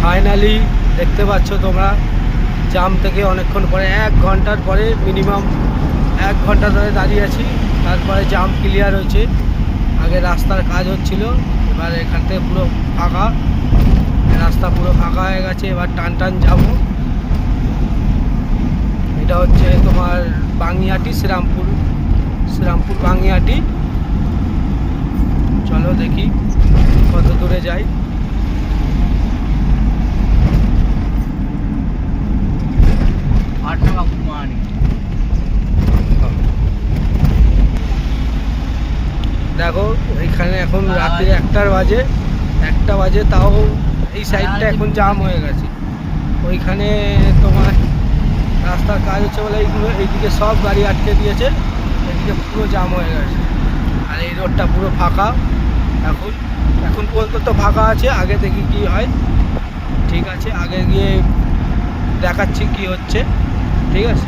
Finally দেখতে পাচ্ছ তোমরা, জাম থেকে অনেকক্ষণ পরে 1 ঘন্টার পরে, মিনিমাম 1 ঘন্টা ধরে দাঁড়িয়ে আছি। তারপরে জাম ক্লিয়ার হয়েছে। আগে রাস্তার কাজ হচ্ছিল, এবার এখান থেকে পুরো ফাঁকা, রাস্তা পুরো ফাঁকা হয়ে গেছে। এবার টান টান যাবো। এটা হচ্ছে তোমার বাঙিয়াটি, শ্রীরামপুর বাঙিয়াটি। চলো দেখি কত দূরে যাই। দেখো এখানে এখন রাত্রি 1টা বাজে, তাও এই সাইডটা এখন জাম হয়ে গেছে। ওইখানে তোমার রাস্তার কাজ হচ্ছে বলে এইদিকে সব গাড়ি আটকে দিয়েছে, এদিকে পুরো জাম হয়ে গেছে। আর এই রোডটা পুরো ফাঁকা এখন পর্যন্ত তো ফাঁকা আছে। আগে দেখি কি হয়। ঠিক আছে, আগে গিয়ে দেখাচ্ছি কি হচ্ছে। ঠিক আছে।